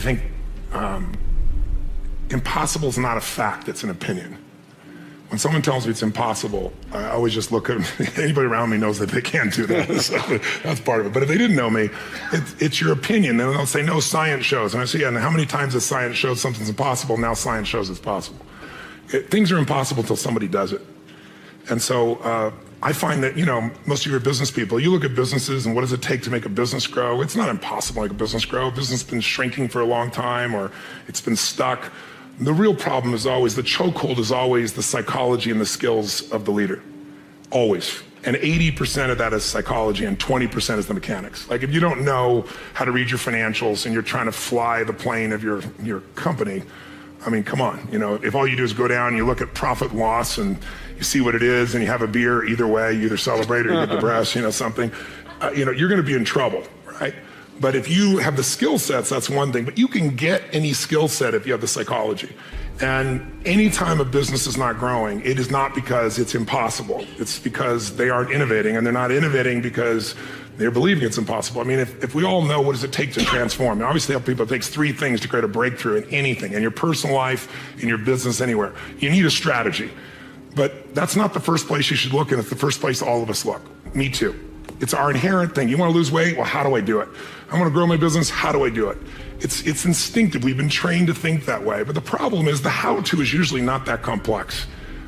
think impossible is not a fact, it's an opinion. When someone tells me it's impossible, I always just look at them. Anybody around me knows that they can't do that. So that's part of it. But if they didn't know me, it's your opinion. And they'll say, no, science shows. And I say, yeah, and how many times has science showed something's impossible? Now science shows it's possible. Things are impossible until somebody does it. And so I find that, most of your business people, you look at businesses and what does it take to make a business grow? It's not impossible to make a business grow. A business has been shrinking for a long time, or it's been stuck. The real problem is always, the chokehold is always the psychology and the skills of the leader, always. And 80% of that is psychology and 20% is the mechanics. Like if you don't know how to read your financials and you're trying to fly the plane of your company, I mean, come on, if all you do is go down and you look at profit and loss and you see what it is and you have a beer, either way, you either celebrate or you get the breast, something, you're going to be in trouble, right? But if you have the skill sets, that's one thing. But you can get any skill set if you have the psychology. And anytime a business is not growing, it is not because it's impossible. It's because they aren't innovating, and they're not innovating because they're believing it's impossible. I mean, if we all know what does it take to transform, and obviously help people, it takes 3 things to create a breakthrough in anything, in your personal life, in your business, anywhere. You need a strategy. But that's not the first place you should look, and it's the first place all of us look. Me too. It's our inherent thing. You want to lose weight? Well, how do I do it? I want to grow my business. How do I do it? It's instinctive. We've been trained to think that way. But the problem is the how-to is usually not that complex.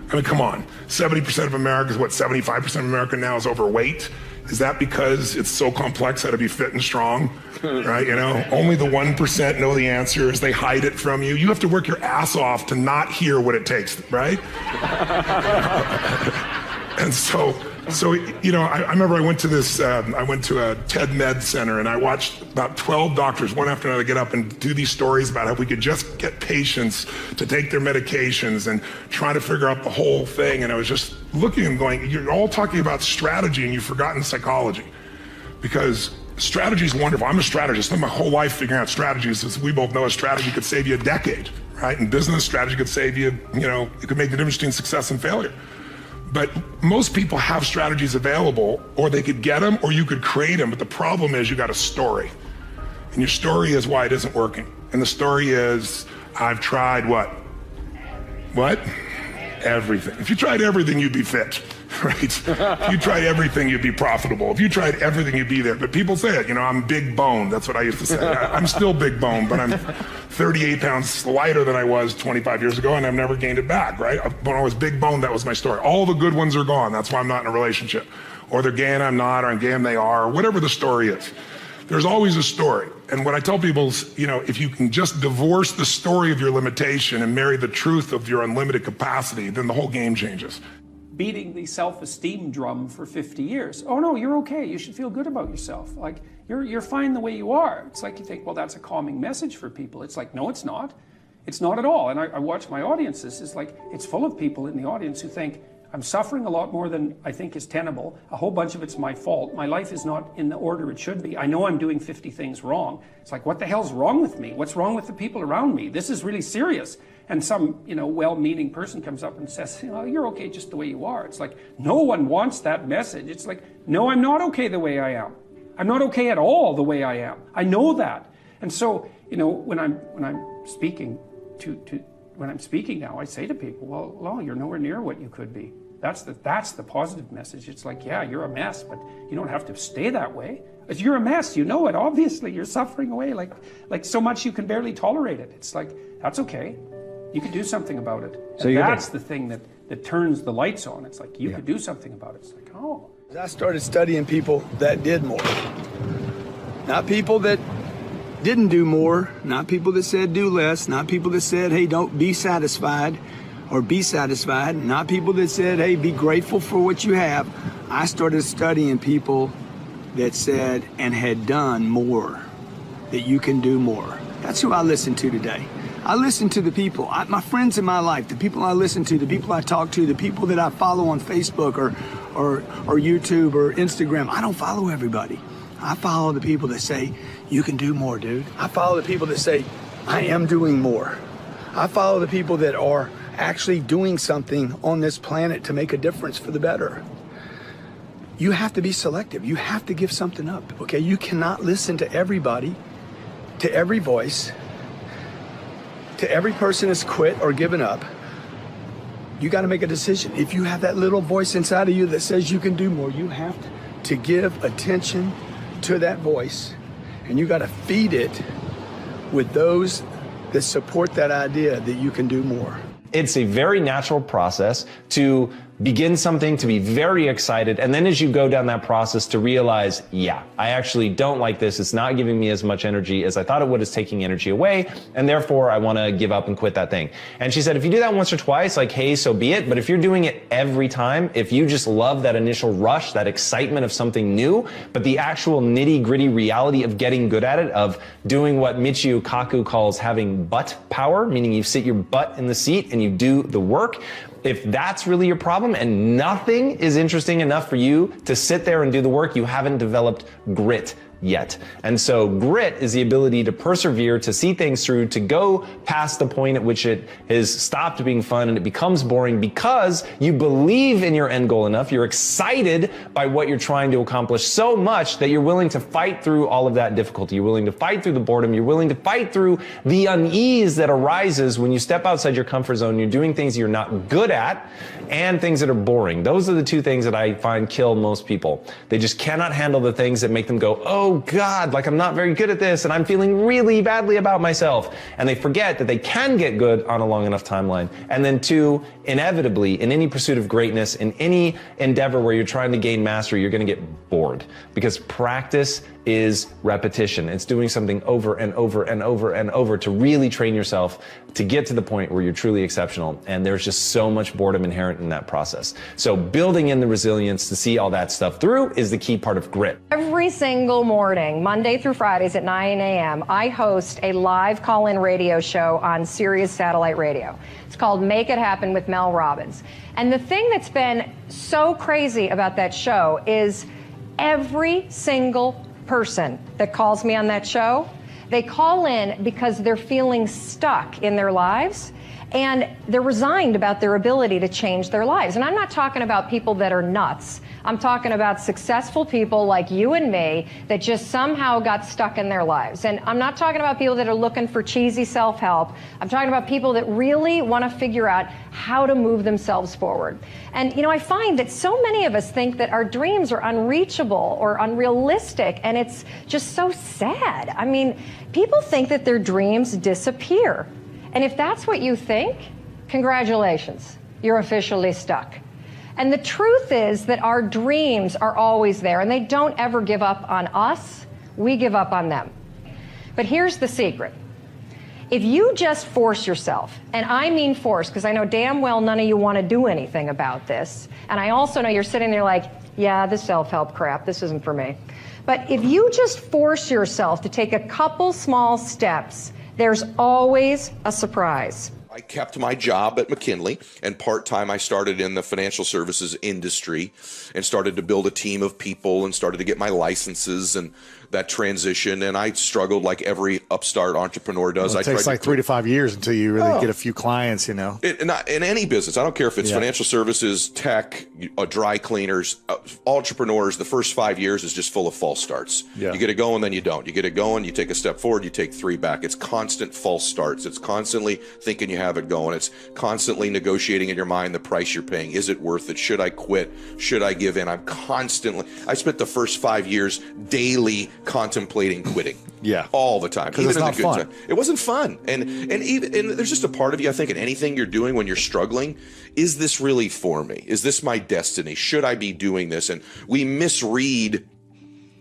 I mean, come on. 70% of America is 75% of America now is overweight. Is that because it's so complex how to be fit and strong, right? Only the 1% know the answers. They hide it from you. You have to work your ass off to not hear what it takes, right? And so I remember I went to a TED Med Center and I watched about 12 doctors, one after another, get up and do these stories about how we could just get patients to take their medications and try to figure out the whole thing. And I was just looking and going, you're all talking about strategy and you've forgotten psychology. Because strategy is wonderful. I'm a strategist. I spent my whole life figuring out strategies. As we both know, a strategy could save you a decade, right? In business, strategy could save you, it could make the difference between success and failure. But most people have strategies available, or they could get them, or you could create them. But the problem is you got a story. And your story is why it isn't working. And the story is, I've tried what? What? Everything. If you tried everything, you'd be fit, right? If you tried everything, you'd be profitable. If you tried everything, you'd be there. But people say it, I'm big boned. That's what I used to say. I'm still big boned, but I'm 38 pounds lighter than I was 25 years ago, and I've never gained it back, right? When I was big boned, that was my story. All the good ones are gone. That's why I'm not in a relationship. Or they're gay and I'm not, or I'm gay and they are, or whatever the story is. There's always a story. And what I tell people is, if you can just divorce the story of your limitation and marry the truth of your unlimited capacity, then the whole game changes. Beating the self-esteem drum for 50 years. Oh no, you're okay. You should feel good about yourself. Like, you're fine the way you are. It's like you think, well, that's a calming message for people. It's like, no, it's not. It's not at all. And I watch my audiences. It's like, it's full of people in the audience who think, I'm suffering a lot more than I think is tenable. A whole bunch of it's my fault. My life is not in the order it should be. I know I'm doing 50 things wrong. It's like, what the hell's wrong with me? What's wrong with the people around me? This is really serious. And some, well-meaning person comes up and says, you're okay just the way you are. It's like, no one wants that message. It's like, no, I'm not okay the way I am. I'm not okay at all the way I am. I know that. And so, when I'm speaking when I'm speaking now, I say to people, well, you're nowhere near what you could be. That's the positive message. It's like, yeah, you're a mess, but you don't have to stay that way. If you're a mess, you know it. Obviously, you're suffering away like so much you can barely tolerate it. It's like, that's okay. You can do something about it. So that's the thing that turns the lights on. It's like, you could do something about it. It's like, oh. I started studying people that did more. Not people that didn't do more, not people that said do less, not people that said, hey, don't be satisfied or be satisfied, not people that said, hey, be grateful for what you have. I started studying people that said and had done more, that you can do more. That's who I listen to today. I listen to the people, my friends in my life, the people I listen to, the people I talk to, the people that I follow on Facebook or YouTube or Instagram. I don't follow everybody. I follow the people that say, you can do more, dude. I follow the people that say, I am doing more. I follow the people that are actually doing something on this planet to make a difference for the better. You have to be selective. You have to give something up, okay? You cannot listen to everybody, to every voice, to every person that's quit or given up, you got to make a decision. If you have that little voice inside of you that says you can do more, you have to give attention to that voice, and you got to feed it with those that support that idea that you can do more. It's a very natural process to begin something, to be very excited, and then as you go down that process to realize, yeah, I actually don't like this, it's not giving me as much energy as I thought it would, it's taking energy away, and therefore I want to give up and quit that thing. And she said, if you do that once or twice, like, hey, so be it, but if you're doing it every time, if you just love that initial rush, that excitement of something new, but the actual nitty-gritty reality of getting good at it, of doing what Michio Kaku calls having butt power, meaning you sit your butt in the seat and you do the work, if that's really your problem and nothing is interesting enough for you to sit there and do the work, you haven't developed grit yet. And so grit is the ability to persevere, to see things through, to go past the point at which it has stopped being fun and it becomes boring because you believe in your end goal enough, you're excited by what you're trying to accomplish so much that you're willing to fight through all of that difficulty. You're willing to fight through the boredom. You're willing to fight through the unease that arises when you step outside your comfort zone. You're doing things you're not good at and things that are boring. Those are the two things that I find kill most people. They just cannot handle the things that make them go, oh God, like I'm not very good at this and I'm feeling really badly about myself. And they forget that they can get good on a long enough timeline. And then two, inevitably, in any pursuit of greatness, in any endeavor where you're trying to gain mastery, you're going to get bored because practice is repetition. It's doing something over and over and over and over to really train yourself to get to the point where you're truly exceptional. And there's just so much boredom inherent in that process. So building in the resilience to see all that stuff through is the key part of grit. Every single morning, Monday through Fridays at 9 a.m., I host a live call-in radio show on Sirius Satellite Radio. It's called Make It Happen with Mel Robbins. And the thing that's been so crazy about that show is every single person that calls me on that show, they call in because they're feeling stuck in their lives and they're resigned about their ability to change their lives. And I'm not talking about people that are nuts. I'm talking about successful people like you and me that just somehow got stuck in their lives. And I'm not talking about people that are looking for cheesy self-help. I'm talking about people that really want to figure out how to move themselves forward. And, you know, I find that so many of us think that our dreams are unreachable or unrealistic, and it's just so sad. I mean, people think that their dreams disappear. And if that's what you think, congratulations, you're officially stuck. And the truth is that our dreams are always there, and they don't ever give up on us. We give up on them. But here's the secret. If you just force yourself, and I mean force, because I know damn well none of you want to do anything about this, and I also know you're sitting there like, yeah, this self-help crap, this isn't for me. But if you just force yourself to take a couple small steps, there's always a surprise. I kept my job at McKinley, and part-time I started in the financial services industry and started to build a team of people and started to get my licenses and that transition. And I struggled like every upstart entrepreneur does. Well, it takes like 3 to 5 years until you really get a few clients, you know. In any business, I don't care if it's financial services, tech, dry cleaners, entrepreneurs, the first 5 years is just full of false starts. Yeah. You get it going, then you don't. You get it going, you take a step forward, you take 3 back. It's constant false starts. It's constantly thinking you have it going. It's constantly negotiating in your mind the price you're paying. Is it worth it? Should I quit? Should I give in? I spent the first 5 years daily contemplating quitting. Yeah. All the time. Because it's not fun. It wasn't fun. And there's just a part of you, I think, in anything you're doing when you're struggling, is this really for me? Is this my destiny? Should I be doing this? And we misread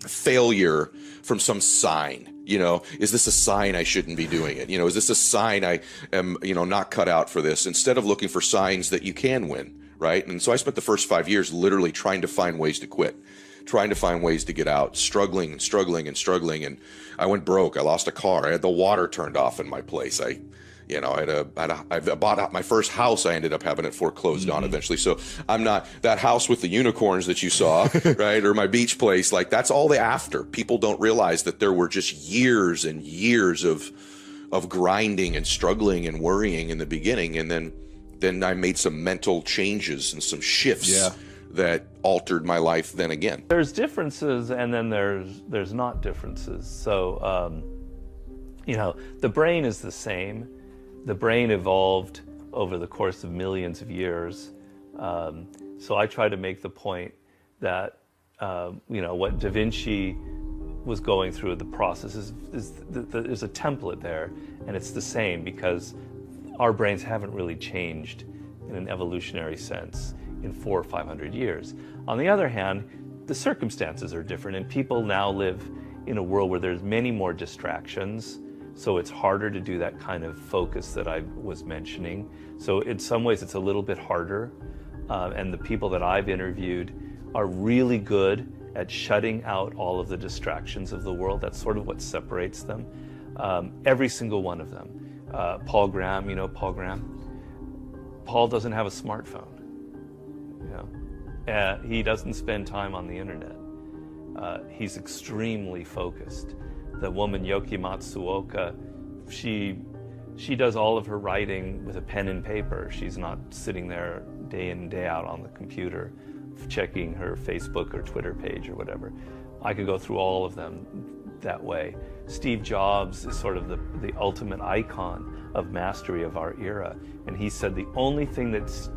failure from some sign. You know, is this a sign I shouldn't be doing it? You know, is this a sign I am, not cut out for this? Instead of looking for signs that you can win, right? And so I spent the first 5 years literally trying to find ways to quit, trying to find ways to get out, struggling. And I went broke. I lost a car. I had the water turned off in my place. I bought my first house. I ended up having it foreclosed on eventually. So I'm not that house with the unicorns that you saw, right? Or my beach place. Like that's all the after. People don't realize that there were just years and years of grinding and struggling and worrying in the beginning. And then I made some mental changes and some shifts that altered my life then again. There's differences and then there's not differences. So, the brain is the same. the brain evolved over the course of millions of years. So I try to make the point that, what Da Vinci was going through, the process there's a template there, and it's the same because our brains haven't really changed in an evolutionary sense in 400 or 500 years. On the other hand, the circumstances are different, and people now live in a world where there's many more distractions, so it's harder to do that kind of focus that I was mentioning. So in some ways it's a little bit harder, and the people that I've interviewed are really good at shutting out all of the distractions of the world. That's sort of what separates them. Every single one of them. Paul Graham, you know Paul Graham? Paul doesn't have a smartphone. He doesn't spend time on the internet. He's extremely focused. The woman Yoki Matsuoka, she does all of her writing with a pen and paper. She's not sitting there day in and day out on the computer checking her Facebook or Twitter page or whatever. I could go through all of them that way. Steve Jobs is sort of the ultimate icon of mastery of our era. And he said the only thing that's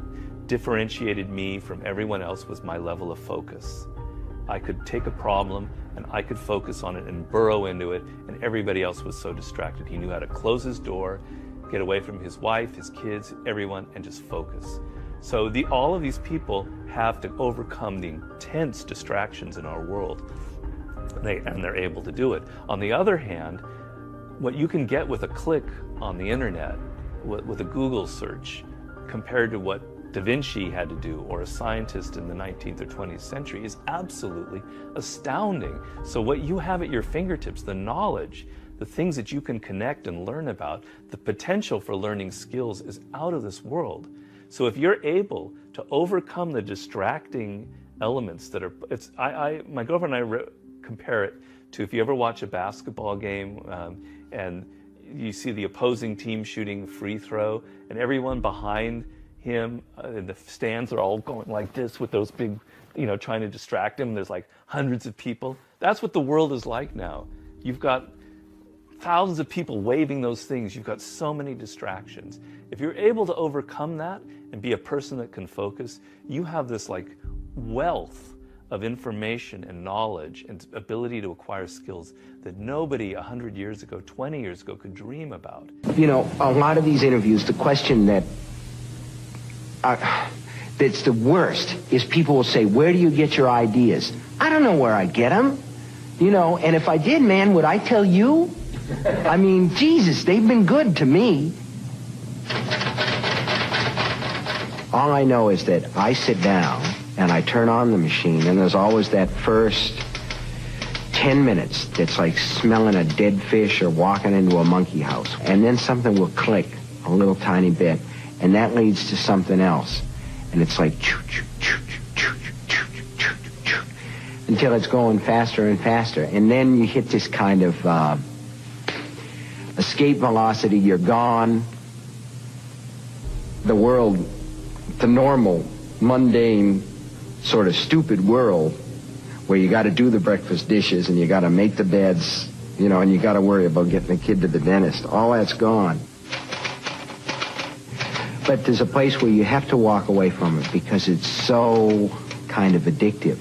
differentiated me from everyone else was my level of focus. I could take a problem and I could focus on it and burrow into it, and everybody else was so distracted. He knew how to close his door, get away from his wife, his kids, everyone, and just focus. So all of these people have to overcome the intense distractions in our world, and they're able to do it. On the other hand, what you can get with a click on the internet, with a Google search, compared to what Da Vinci had to do, or a scientist in the 19th or 20th century, is absolutely astounding. So what you have at your fingertips, the knowledge, the things that you can connect and learn about, the potential for learning skills is out of this world. So if you're able to overcome the distracting elements that are, my girlfriend and I compare it to if you ever watch a basketball game and you see the opposing team shooting free throw, and everyone behind him in the stands are all going like this with those big, trying to distract him. There's like hundreds of people. That's what the world is like now. You've got thousands of people waving those things. You've got so many distractions. If you're able to overcome that and be a person that can focus, you have this like wealth of information and knowledge and ability to acquire skills that nobody 100 years ago, 20 years ago could dream about. A lot of these interviews, the question that's the worst is people will say, where do you get your ideas? I don't know where I get them. And if I did, man, would I tell you? I mean, Jesus, they've been good to me. All I know is that I sit down and I turn on the machine, and there's always that first 10 minutes that's like smelling a dead fish or walking into a monkey house. And then something will click a little tiny bit, and that leads to something else. And it's like choo, choo, choo, choo, choo, choo, choo, choo, until it's going faster and faster. And then you hit this kind of escape velocity. You're gone. The world, the normal, mundane, sort of stupid world where you got to do the breakfast dishes and you got to make the beds, and you got to worry about getting the kid to the dentist. All that's gone. But there's a place where you have to walk away from it because it's so kind of addictive.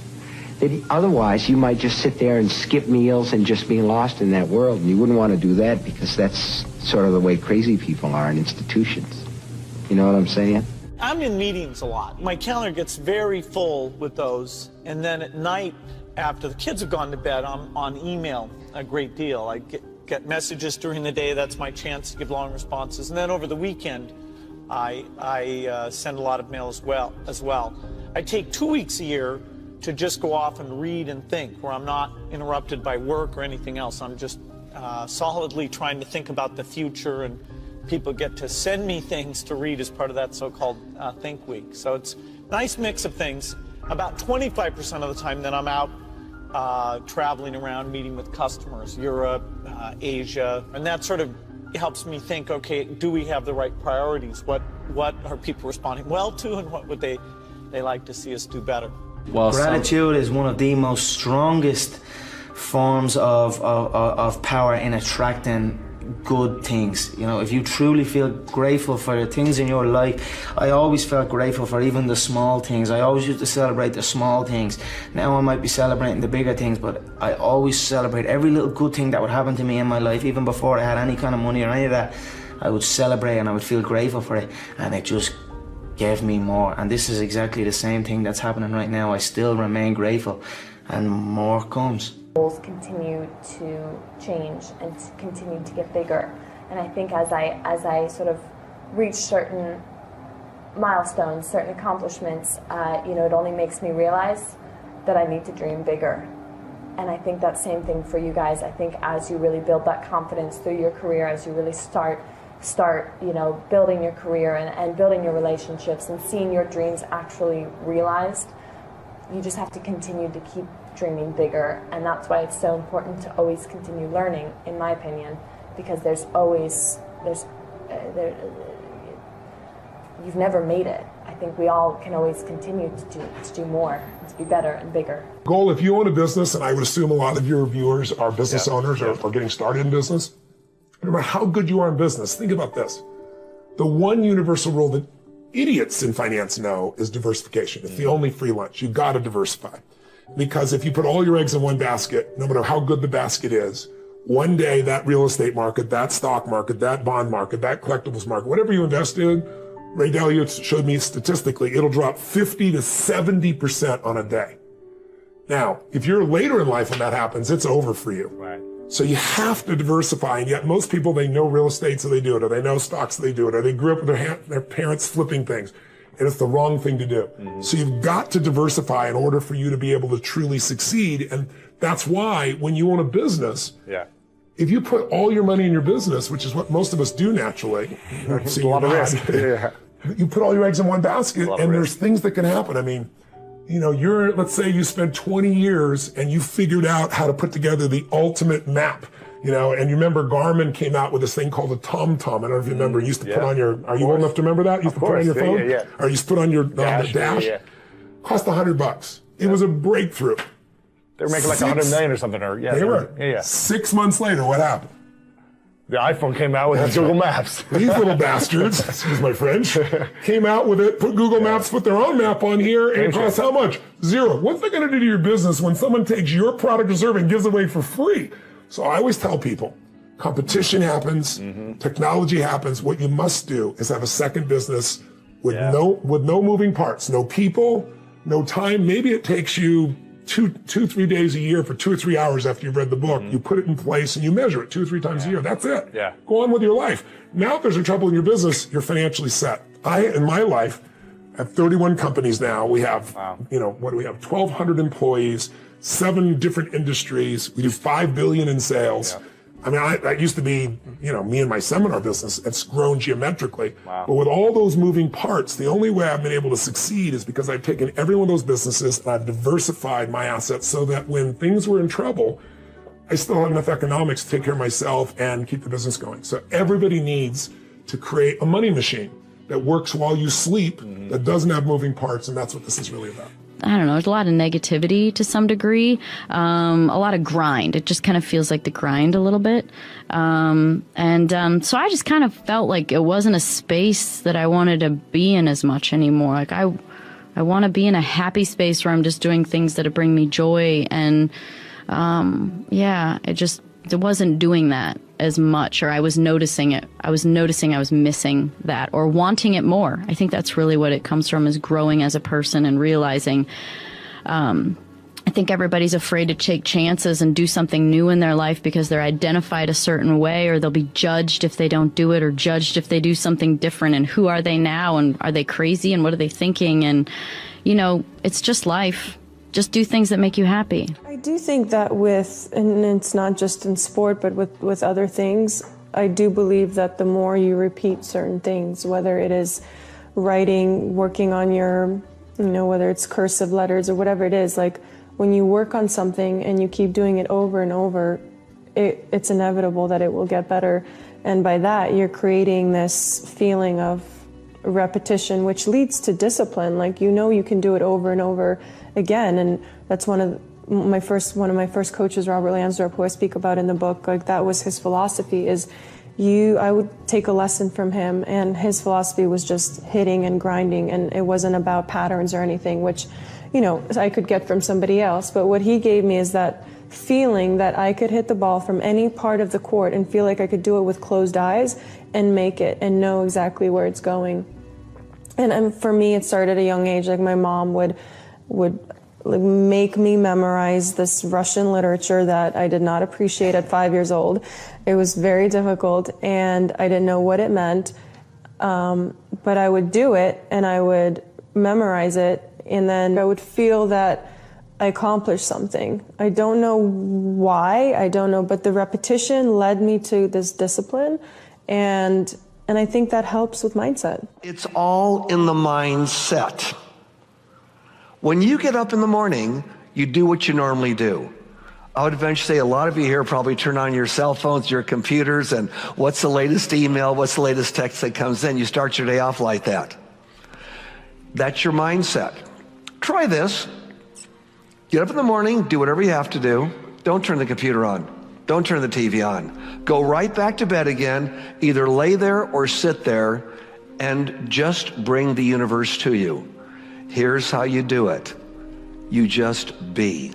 That otherwise, you might just sit there and skip meals and just be lost in that world. And you wouldn't want to do that because that's sort of the way crazy people are in institutions. You know what I'm saying? I'm in meetings a lot. My calendar gets very full with those. And then at night, after the kids have gone to bed, I'm on email a great deal. I get messages during the day. That's my chance to give long responses. And then over the weekend, I send a lot of mail as well. I take 2 weeks a year to just go off and read and think, where I'm not interrupted by work or anything else. I'm just solidly trying to think about the future, and people get to send me things to read as part of that so-called Think Week. So it's a nice mix of things. About 25% of the time then I'm out traveling around, meeting with customers, Europe, Asia, and that sort of helps me think, okay, do we have the right priorities? What are people responding well to, and what would they like to see us do better? Well, gratitude is one of the most strongest forms of power in attracting good things. You know, if you truly feel grateful for the things in your life, I always felt grateful for even the small things. I always used to celebrate the small things. Now I might be celebrating the bigger things, but I always celebrate every little good thing that would happen to me in my life, even before I had any kind of money or any of that. I would celebrate and I would feel grateful for it, and it just gave me more. And this is exactly the same thing that's happening right now. I still remain grateful, and more comes. Goals continue to change and continue to get bigger, and I think as I sort of reach certain milestones, certain accomplishments, it only makes me realize that I need to dream bigger. And I think that same thing for you guys. I think as you really build that confidence through your career, as you really start building your career and building your relationships and seeing your dreams actually realized, you just have to continue to keep dreaming bigger. And that's why it's so important to always continue learning, in my opinion, because you've never made it. I think we all can always continue to do more, to be better and bigger. Goal, if you own a business, and I would assume a lot of your viewers are business owners or getting started in business, no matter how good you are in business, think about this. The one universal rule that idiots in finance know is diversification. It's the only free lunch. You gotta diversify. Because if you put all your eggs in one basket, no matter how good the basket is, one day that real estate market, that stock market, that bond market, that collectibles market, whatever you invest in, Ray Dalio showed me statistically, it'll drop 50 to 70% on a day. Now, if you're later in life when that happens, it's over for you. Right. So you have to diversify, and yet most people, they know real estate, so they do it, or they know stocks, so they do it, or they grew up with their parents flipping things, and it's the wrong thing to do. Mm-hmm. So you've got to diversify in order for you to be able to truly succeed, and that's why when you own a business, if you put all your money in your business, which is what most of us do naturally, it's a lot of risk. You put all your eggs in one basket, and there's things that can happen. I mean, let's say you spent 20 years and you figured out how to put together the ultimate map, and you remember Garmin came out with this thing called a TomTom. I don't know if you remember, you used to put on are you old enough to remember that? You used to put on your phone? Or you used to put on your dash? Cost $100. It was a breakthrough. They were making like 100 million or something. They were. 6 months later, what happened? The iPhone came out with Google Maps. These little bastards, excuse my French, came out with it, put Google Maps, put their own map on here, and it costs how much? $0. What's that going to do to your business when someone takes your product or service and gives it away for free? So I always tell people, competition happens, technology happens. What you must do is have a second business with no moving parts, no people, no time. Maybe it takes you 2-3 days a year for 2 or 3 hours after you've read the book. You put it in place and you measure it 2 or 3 times a year. That's it. Go on with your life. Now, if there's a trouble in your business, you're financially set. In my life, have 31 companies now. We have, what do we have? 1,200 employees, 7 different industries. We do $5 billion in sales. I mean, that used to be, me and my seminar business. It's grown geometrically. But with all those moving parts, the only way I've been able to succeed is because I've taken every one of those businesses and I've diversified my assets so that when things were in trouble, I still have enough economics to take care of myself and keep the business going. So everybody needs to create a money machine that works while you sleep, that doesn't have moving parts, and that's what this is really about. I don't know, there's a lot of negativity to some degree, a lot of grind. It just kind of feels like the grind a little bit. So I just kind of felt like it wasn't a space that I wanted to be in as much anymore. Like I want to be in a happy space where I'm just doing things that bring me joy. And it wasn't doing that as much, or I was noticing it. I was noticing I was missing that or wanting it more. I think that's really what it comes from, is growing as a person and realizing, I think everybody's afraid to take chances and do something new in their life because they're identified a certain way, or they'll be judged if they don't do it, or judged if they do something different. And who are they now? And are they crazy? And what are they thinking? And, it's just life. Just do things that make you happy. I do think that and it's not just in sport, but with other things, I do believe that the more you repeat certain things, whether it is writing, working on your, whether it's cursive letters or whatever it is, like when you work on something and you keep doing it over and over, it's inevitable that it will get better. And by that, you're creating this feeling of repetition, which leads to discipline. Like, you can do it over and over again. And that's one of my first coaches, Robert Lansdorp, who I speak about in the book. Like, that was his philosophy, is I would take a lesson from him, and his philosophy was just hitting and grinding, and it wasn't about patterns or anything, which, you know, I could get from somebody else. But what he gave me is that feeling that I could hit the ball from any part of the court and feel like I could do it with closed eyes and make it and know exactly where it's going. And for me, it started at a young age. Like, my mom would like make me memorize this Russian literature that I did not appreciate at 5 years old. It was very difficult, and I didn't know what it meant. But I would do it, and I would memorize it, and then I would feel that I accomplished something. I don't know why, I don't know, but the repetition led me to this discipline, and I think that helps with mindset. It's all in the mindset. When you get up in the morning, you do what you normally do. I would eventually say a lot of you here probably turn on your cell phones, your computers, and what's the latest email, what's the latest text that comes in. You start your day off like that. That's your mindset. Try this. Get up in the morning, do whatever you have to do. Don't turn the computer on. Don't turn the TV on. Go right back to bed again. Either lay there or sit there and just bring the universe to you. Here's how you do it. You just be.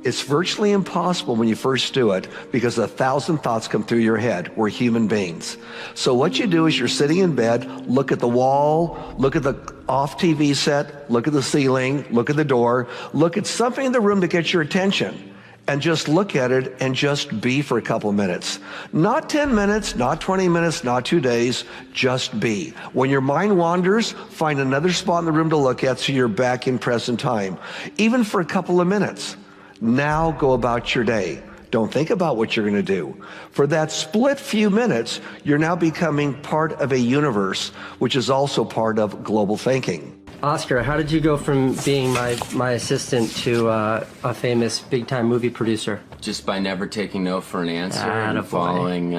It's virtually impossible when you first do it because 1,000 thoughts come through your head. We're human beings. So what you do is you're sitting in bed, look at the wall, look at the off TV set, look at the ceiling, look at the door, look at something in the room that gets your attention, and just look at it and just be for a couple of minutes. Not 10 minutes, not 20 minutes, not 2 days, just be. When your mind wanders, find another spot in the room to look at so you're back in present time, even for a couple of minutes. Now go about your day. Don't think about what you're going to do. For that split few minutes, you're now becoming part of a universe, which is also part of global thinking. Oscar, how did you go from being my assistant to a famous big-time movie producer? Just by never taking no for an answer and following,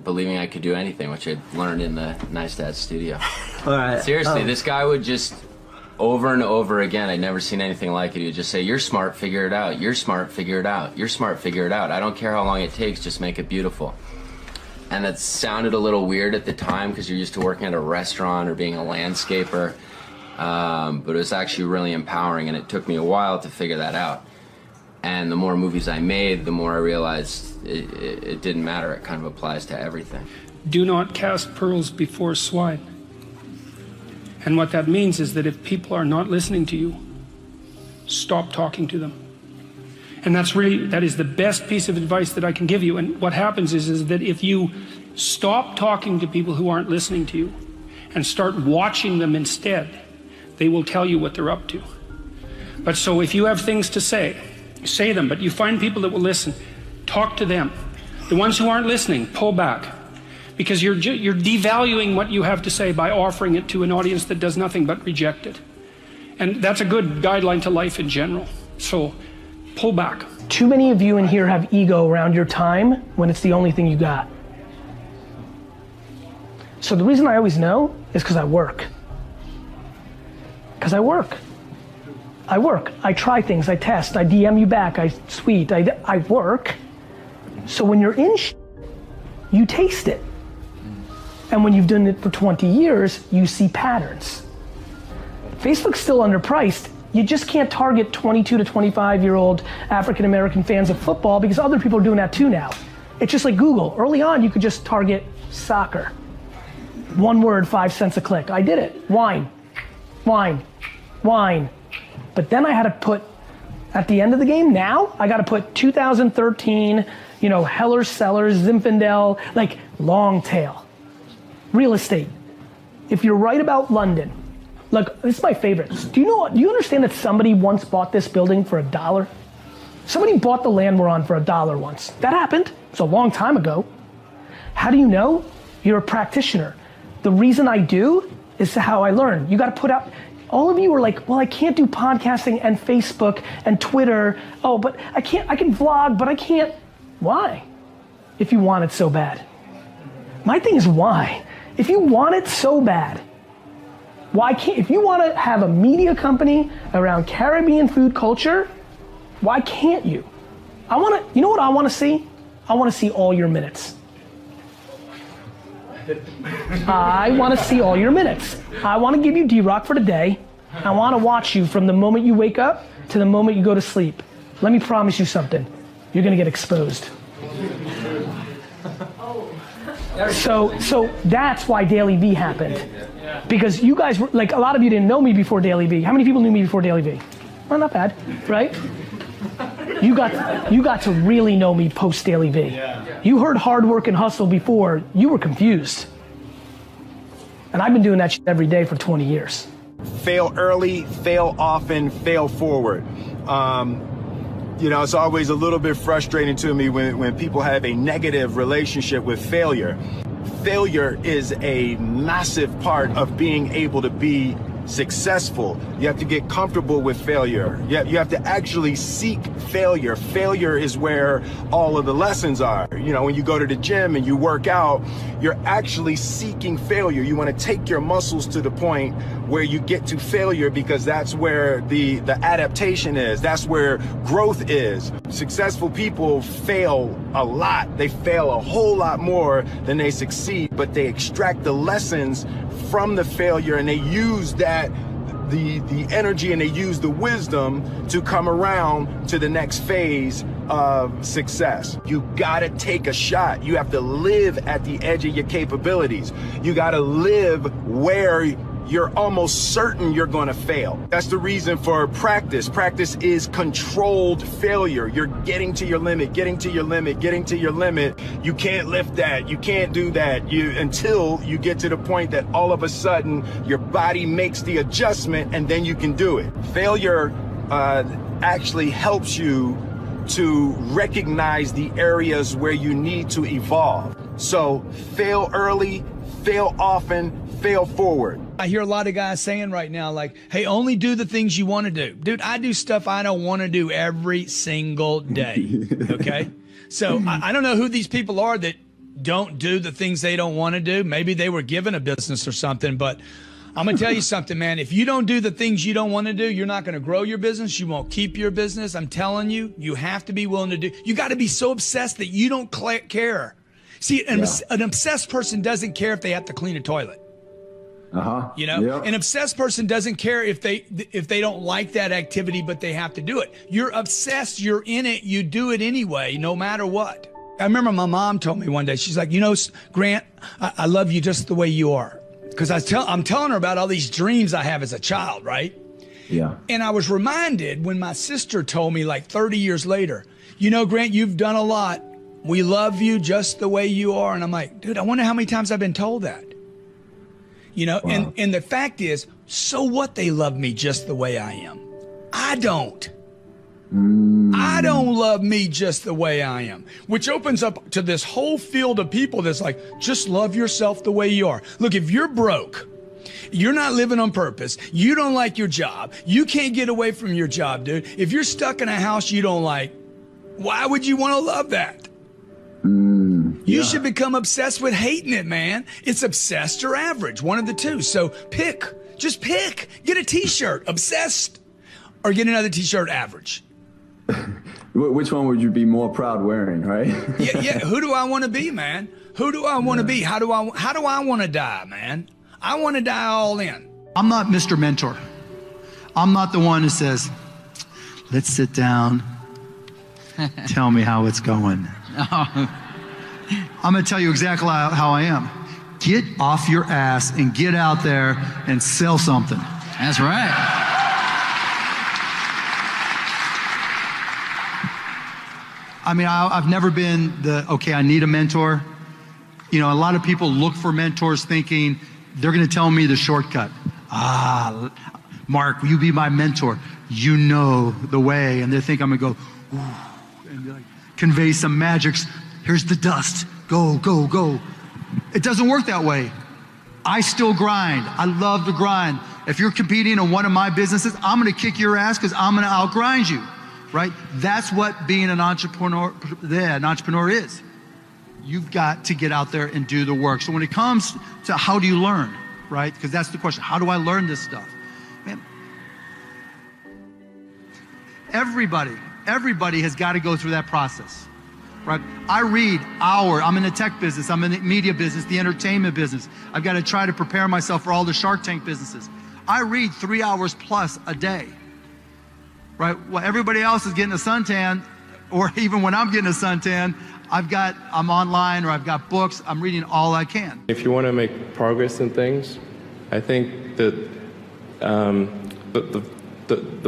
believing I could do anything, which I learned in the Nice Dad studio. All right. Seriously, this guy would just, over and over again, I'd never seen anything like it. He'd just say, "You're smart, figure it out. You're smart, figure it out. You're smart, figure it out. I don't care how long it takes, just make it beautiful." And that sounded a little weird at the time because you're used to working at a restaurant or being a landscaper. But it was actually really empowering, and it took me a while to figure that out. And the more movies I made, the more I realized it didn't matter. It kind of applies to everything. Do not cast pearls before swine. And what that means is that if people are not listening to you, stop talking to them. And that is the best piece of advice that I can give you. And what happens is that if you stop talking to people who aren't listening to you and start watching them instead, they will tell you what they're up to. But so if you have things to say them, but you find people that will listen, talk to them. The ones who aren't listening, pull back. Because you're devaluing what you have to say by offering it to an audience that does nothing but reject it. And that's a good guideline to life in general. So pull back. Too many of you in here have ego around your time when it's the only thing you got. So the reason I always know is because I work. Because I work. I try things, I test, I DM you back, I tweet, I work. So when you're in you taste it. And when you've done it for 20 years, you see patterns. Facebook's still underpriced. You just can't target 22 to 25-year-old African-American fans of football because other people are doing that too now. It's just like Google. Early on, you could just target soccer. One word, 5 cents a click. I did it. Wine. But then I had to put, at the end of the game, now I got to put 2013, Heller Sellers, Zinfandel, like long tail. Real estate. If you're right about London, look, this is my favorite. Do you understand that somebody once bought this building for $1? Somebody bought the land we're on for $1 once. That happened. It's a long time ago. How do you know? You're a practitioner. The reason I do is how I learn. You got to put out. All of you are like, well, I can't do podcasting and Facebook and Twitter. Oh, but I can vlog, but I can't. Why? If you want it so bad. My thing is why? If you want it so bad, why can't, if you want to have a media company around Caribbean food culture, why can't you? You know what I want to see? I want to see all your minutes. I want to see all your minutes. I want to give you D-Rock for today. I want to watch you from the moment you wake up to the moment you go to sleep. Let me promise you something. You're going to get exposed. So that's why Daily V happened. Because you guys were, like, a lot of you didn't know me before Daily V. How many people knew me before Daily V? Well, not bad, right? You got to really know me post Daily V. You heard hard work and hustle before. You were confused. And I've been doing that shit every day for 20 years. Fail early, fail often, fail forward. You know, it's always a little bit frustrating to me when people have a negative relationship with failure. Failure is a massive part of being able to be successful. You have to get comfortable with failure. You have to actually seek failure. Failure is where all of the lessons are. You know, when you go to the gym and you work out, you're actually seeking failure. You want to take your muscles to the point where you get to failure, because that's where the adaptation is. That's where growth is. Successful people fail a lot. They fail a whole lot more than they succeed, but they extract the lessons from the failure, and they use that, the energy, and they use the wisdom to come around to the next phase of success. You gotta take a shot. You have to live at the edge of your capabilities. You gotta live where you're almost certain you're gonna fail. That's the reason for practice. Practice is controlled failure. You're getting to your limit, getting to your limit, getting to your limit. You can't lift that, you can't do that, until you get to the point that all of a sudden your body makes the adjustment, and then you can do it. Failure actually helps you to recognize the areas where you need to evolve. So fail early, fail often, fail forward. I hear a lot of guys saying right now, like, hey, only do the things you want to do. Dude, I do stuff I don't want to do every single day, okay? So I don't know who these people are that don't do the things they don't want to do. Maybe they were given a business or something, but I'm going to tell you something, man. If you don't do the things you don't want to do, you're not going to grow your business. You won't keep your business. I'm telling you, you have to be willing to do. You got to be so obsessed that you don't care. See, an obsessed person doesn't care if they have to clean a toilet. You know, an obsessed person doesn't care if they don't like that activity, but they have to do it. You're obsessed, you're in it, you do it anyway, no matter what. I remember my mom told me one day, she's like, you know, Grant, I love you just the way you are. Because I'm telling her about all these dreams I have as a child, right? Yeah. And I was reminded when my sister told me, like 30 years later, you know, Grant, you've done a lot. We love you just the way you are. And I'm like, dude, I wonder how many times I've been told that. You know, wow. and the fact is, so what they love me just the way I am? I don't. I don't love me just the way I am, which opens up to this whole field of people that's like, just love yourself the way you are. Look, if you're broke, you're not living on purpose, you don't like your job, you can't get away from your job, dude. If you're stuck in a house you don't like, why would you want to love that? You should become obsessed with hating it, man. It's obsessed or average, one of the two. So just pick. Get a t-shirt, obsessed, or get another t-shirt, average. Which one would you be more proud wearing, right? Yeah. Who do I want to be, man? Who do I want to be? How do I want to die, man? I want to die all in. I'm not Mr. Mentor. I'm not the one who says, let's sit down, tell me how it's going. I'm going to tell you exactly how I am. Get off your ass and get out there and sell something. That's right. I mean, I've never been okay, I need a mentor. You know, a lot of people look for mentors thinking they're going to tell me the shortcut. Mark, will you be my mentor? You know the way. And they think I'm going to go, ooh, and like, convey some magics. Here's the dust. Go, go, go. It doesn't work that way. I still grind. I love to grind. If you're competing in one of my businesses, I'm going to kick your ass because I'm going to outgrind you, right? That's what being an entrepreneur is. You've got to get out there and do the work. So when it comes to how do you learn, right? Because that's the question. How do I learn this stuff? Man, everybody has got to go through that process. right? I read I'm in the tech business, I'm in the media business, the entertainment business. I've got to try to prepare myself for all the Shark Tank businesses. I read 3 hours plus a day, right? While everybody else is getting a suntan, or even when I'm getting a suntan, I'm online or I've got books, I'm reading all I can. If you want to make progress in things, I think that the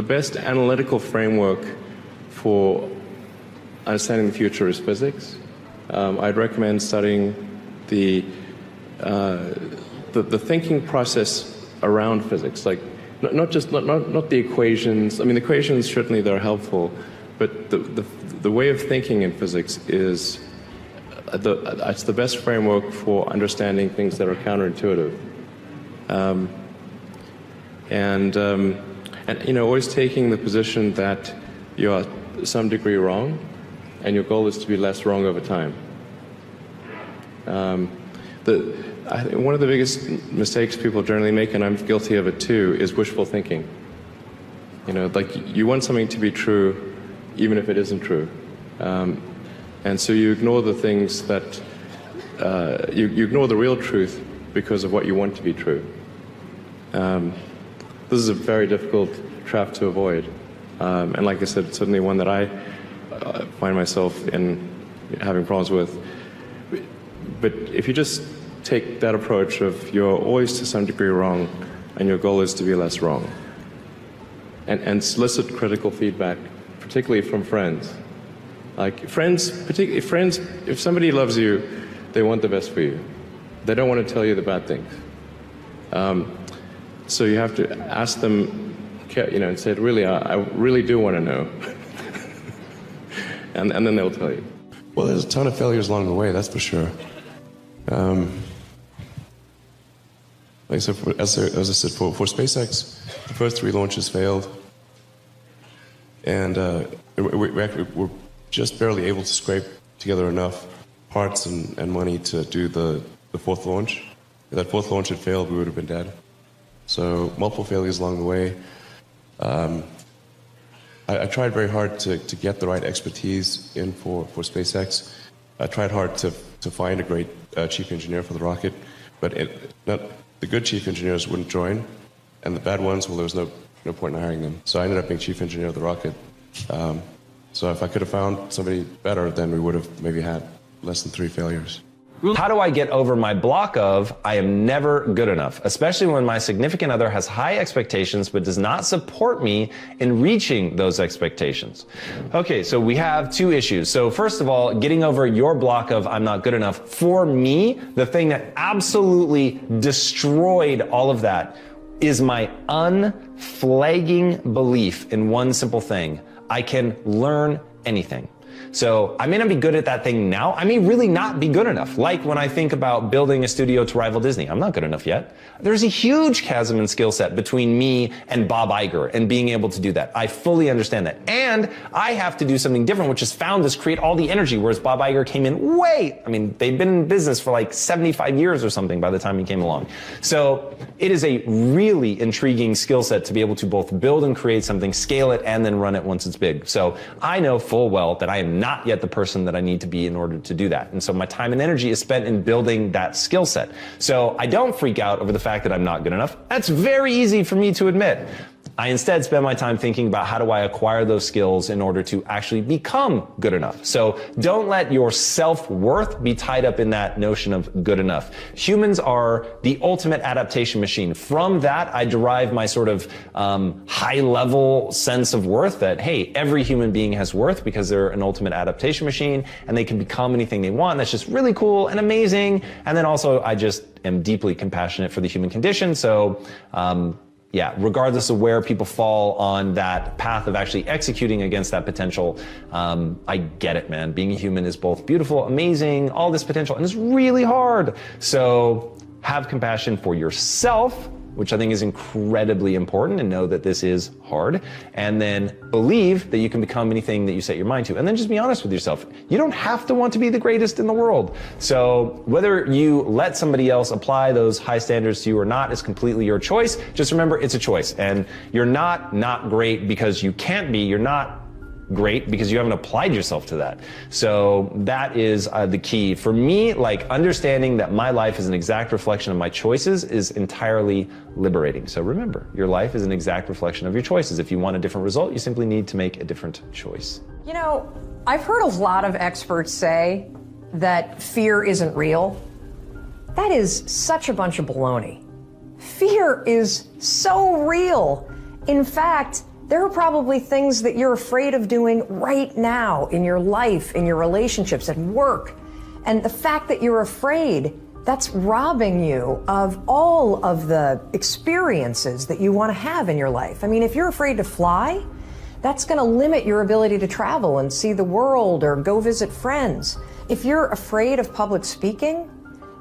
best analytical framework for understanding the future is physics. I'd recommend studying the thinking process around physics, like not the equations. I mean, the equations certainly they're helpful, but the way of thinking in physics is it's the best framework for understanding things that are counterintuitive. And always taking the position that you are to some degree wrong, and your goal is to be less wrong over time. I think one of the biggest mistakes people generally make, and I'm guilty of it too, is wishful thinking. Like you want something to be true, even if it isn't true. And so you ignore the things that, you ignore the real truth because of what you want to be true. This is a very difficult trap to avoid. And like I said, it's certainly one that I find myself in having problems with. But if you just take that approach of you're always to some degree wrong and your goal is to be less wrong, and solicit critical feedback, particularly from friends. Like particularly friends, if somebody loves you, they want the best for you. They don't want to tell you the bad things. So you have to ask them, and say, really, I really do want to know. and then they'll tell you. Well, there's a ton of failures along the way, that's for sure. Like I said, as I said, for SpaceX, the first 3 launches failed. And we're just barely able to scrape together enough parts and money to do the 4th launch. If that 4th launch had failed, we would have been dead. So multiple failures along the way. I tried very hard to get the right expertise in for SpaceX. I tried hard to find a great chief engineer for the rocket, but the good chief engineers wouldn't join, and the bad ones, well, there was no point in hiring them. So I ended up being chief engineer of the rocket. So if I could have found somebody better, then we would have maybe had less than 3 failures. How do I get over my block of I am never good enough, especially when my significant other has high expectations but does not support me in reaching those expectations? Okay, so we have 2 issues. So first of all, getting over your block of I'm not good enough. For me, the thing that absolutely destroyed all of that is my unflagging belief in one simple thing. I can learn anything. So I may not be good at that thing now. I may really not be good enough. Like when I think about building a studio to rival Disney, I'm not good enough yet. There's a huge chasm in skill set between me and Bob Iger and being able to do that. I fully understand that. And I have to do something different, which is found this create all the energy, whereas Bob Iger came in they've been in business for like 75 years or something by the time he came along. So it is a really intriguing skill set to be able to both build and create something, scale it, and then run it once it's big. So I know full well that I am not yet the person that I need to be in order to do that. And so my time and energy is spent in building that skill set. So I don't freak out over the fact that I'm not good enough. That's very easy for me to admit. I instead spend my time thinking about how do I acquire those skills in order to actually become good enough. So don't let your self-worth be tied up in that notion of good enough. Humans are the ultimate adaptation machine. From that, I derive my sort of high-level sense of worth that, hey, every human being has worth because they're an ultimate adaptation machine and they can become anything they want. That's just really cool and amazing. And then also, I just am deeply compassionate for the human condition. So, yeah, regardless of where people fall on that path of actually executing against that potential, I get it, man. Being a human is both beautiful, amazing, all this potential, and it's really hard. So have compassion for yourself, which I think is incredibly important, and know that this is hard. And then believe that you can become anything that you set your mind to. And then just be honest with yourself. You don't have to want to be the greatest in the world. So whether you let somebody else apply those high standards to you or not is completely your choice. Just remember, it's a choice. And you're not great because you can't be. You're not great because you haven't applied yourself to that. So that is the key. For me, like understanding that my life is an exact reflection of my choices is entirely liberating. So remember, your life is an exact reflection of your choices. If you want a different result, you simply need to make a different choice. You know, I've heard a lot of experts say that fear isn't real. That is such a bunch of baloney. Fear is so real. In fact, there are probably things that you're afraid of doing right now in your life, in your relationships, at work. And the fact that you're afraid, that's robbing you of all of the experiences that you want to have in your life. I mean, if you're afraid to fly, that's going to limit your ability to travel and see the world or go visit friends. If you're afraid of public speaking,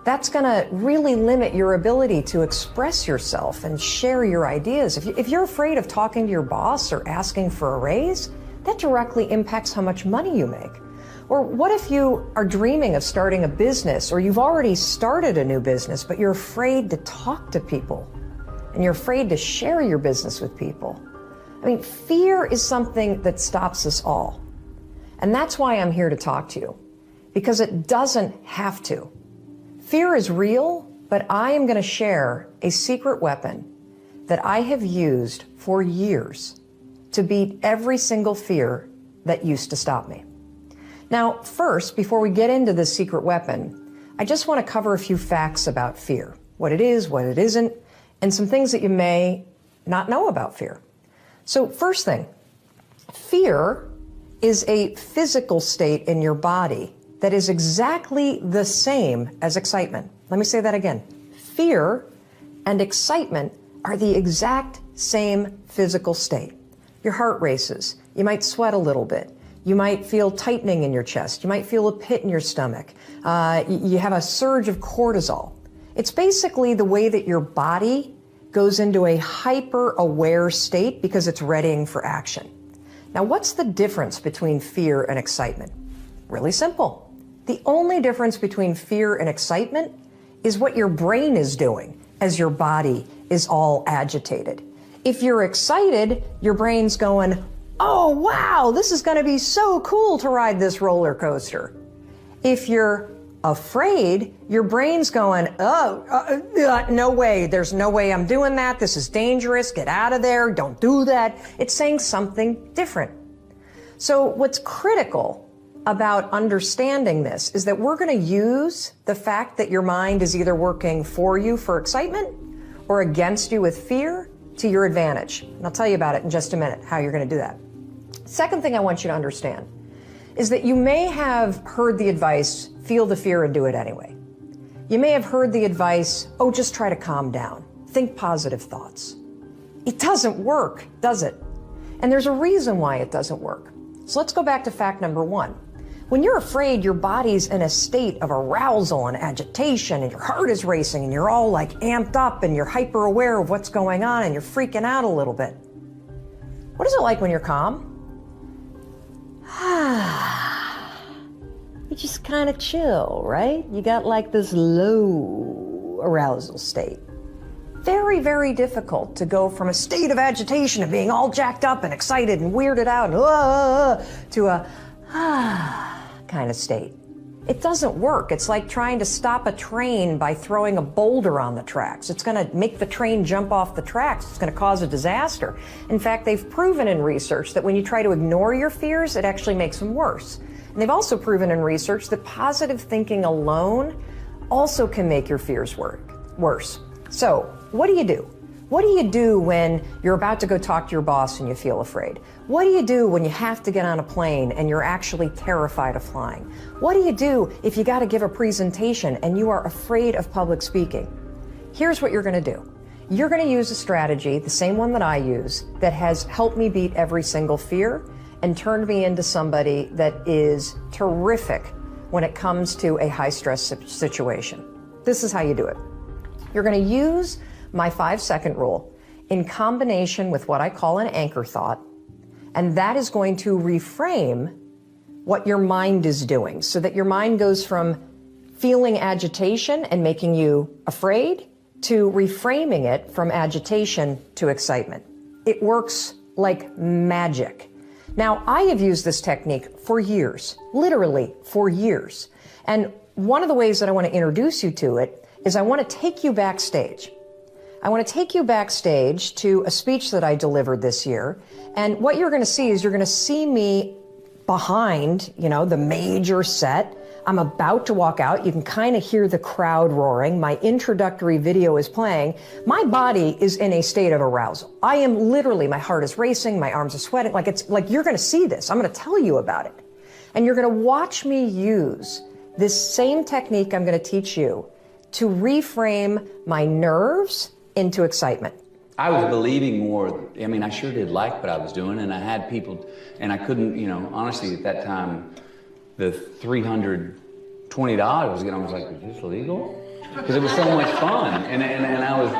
that's going to really limit your ability to express yourself and share your ideas. If you're afraid of talking to your boss or asking for a raise, that directly impacts how much money you make. Or what if you are dreaming of starting a business, or you've already started a new business, but you're afraid to talk to people and you're afraid to share your business with people? I mean, fear is something that stops us all. And that's why I'm here to talk to you, because it doesn't have to. Fear is real, but I am going to share a secret weapon that I have used for years to beat every single fear that used to stop me. Now, first, before we get into this secret weapon, I just want to cover a few facts about fear, what it is, what it isn't, and some things that you may not know about fear. So first thing, fear is a physical state in your body that is exactly the same as excitement. Let me say that again. Fear and excitement are the exact same physical state. Your heart races. You might sweat a little bit. You might feel tightening in your chest. You might feel a pit in your stomach. You have a surge of cortisol. It's basically the way that your body goes into a hyper-aware state because it's readying for action. Now, what's the difference between fear and excitement? Really simple. The only difference between fear and excitement is what your brain is doing as your body is all agitated. If you're excited, your brain's going, oh, wow, this is going to be so cool to ride this roller coaster. If you're afraid, your brain's going, no way, there's no way I'm doing that. This is dangerous. Get out of there. Don't do that. It's saying something different. So what's critical about understanding this is that we're going to use the fact that your mind is either working for you for excitement or against you with fear to your advantage. And I'll tell you about it in just a minute, how you're going to do that. Second thing I want you to understand is that you may have heard the advice, feel the fear and do it anyway. You may have heard the advice, oh, just try to calm down. Think positive thoughts. It doesn't work, does it? And there's a reason why it doesn't work. So let's go back to fact number one. When you're afraid, your body's in a state of arousal and agitation, and your heart is racing, and you're all like amped up, and you're hyper aware of what's going on, and you're freaking out a little bit. What is it like when you're calm? You just kind of chill, right? You got like this low arousal state. Very, very difficult to go from a state of agitation of being all jacked up and excited and weirded out and to a kind of state. It doesn't work. It's like trying to stop a train by throwing a boulder on the tracks. It's going to make the train jump off the tracks. It's going to cause a disaster. In fact, they've proven in research that when you try to ignore your fears, it actually makes them worse. And they've also proven in research that positive thinking alone also can make your fears worse. So, what do you do? What do you do when you're about to go talk to your boss and you feel afraid? What do you do when you have to get on a plane and you're actually terrified of flying? What do you do if you got to give a presentation and you are afraid of public speaking? Here's what you're going to do. You're going to use a strategy, the same one that I use, that has helped me beat every single fear and turned me into somebody that is terrific when it comes to a high-stress situation. This is how you do it. You're going to use my 5-second rule in combination with what I call an anchor thought, and that is going to reframe what your mind is doing so that your mind goes from feeling agitation and making you afraid to reframing it from agitation to excitement. It works like magic. Now, I have used this technique for years, literally for years. And one of the ways that I want to introduce you to it is I want to take you backstage. I want to take you backstage to a speech that I delivered this year. And what you're going to see is you're going to see me behind, the major set. I'm about to walk out. You can kind of hear the crowd roaring. My introductory video is playing. My body is in a state of arousal. I am literally, my heart is racing, my arms are sweating. Like you're going to see this. I'm going to tell you about it. And you're going to watch me use this same technique I'm going to teach you to reframe my nerves into excitement. I was believing more. I mean, I sure did like what I was doing, and I had people, and I couldn't, honestly, at that time, the $320 was getting, I was like, is this legal? Because it was so much fun, and I was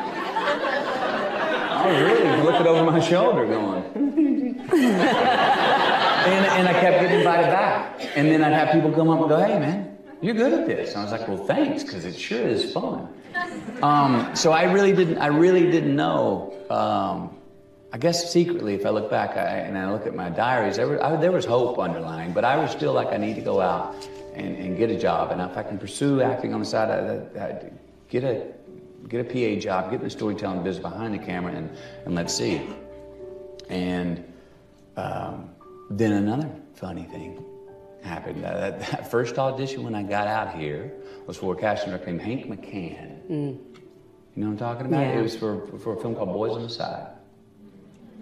really looking over my shoulder going, and I kept getting invited back, and then I'd have people come up and go, hey man, you're good at this. And I was like, well, thanks, because it sure is fun. So I really didn't know. I guess secretly, if I look back and I look at my diaries, there was hope underlying, but I was still like, I need to go out and get a job. And if I can pursue acting on the side, I'd get a PA job, get in the storytelling business behind the camera, and let's see. And then another funny thing happened. That first audition when I got out here was for a casting director named Hank McCann. You know what I'm talking about? Yeah. It was for a film called Boys on the Side.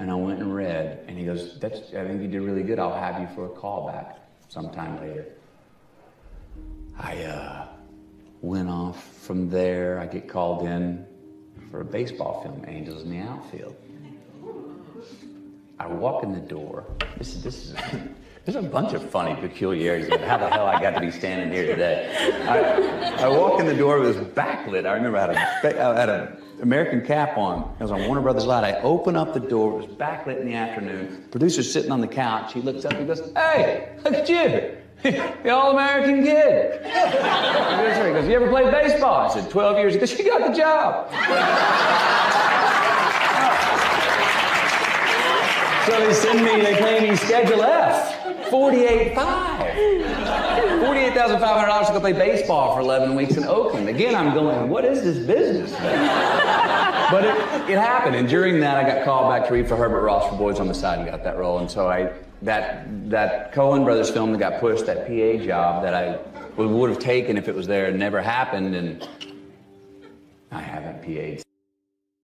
And I went and read, and he goes, I think you did really good. I'll have you for a callback sometime later. I went off from there. I get called in for a baseball film, Angels in the Outfield. I walk in the door. There's a bunch of funny peculiarities of how the hell I got to be standing here today. I walk in the door, it was backlit. I remember I had an American cap on. I was on Warner Brothers Light. I open up the door, it was backlit in the afternoon. Producer's sitting on the couch. He looks up, he goes, hey, look at you. The all-American kid. He goes, you ever played baseball? I said, 12 years. He goes, you got the job. So they pay me Schedule F, $48,500 to go play baseball for 11 weeks in Oakland. Again, I'm going, what is this business? But it happened, and during that, I got called back to read for Herbert Ross for Boys on the Side and got that role. And so that Coen Brothers film that got pushed, that PA job that I would have taken if it was there, never happened, and I haven't PA'd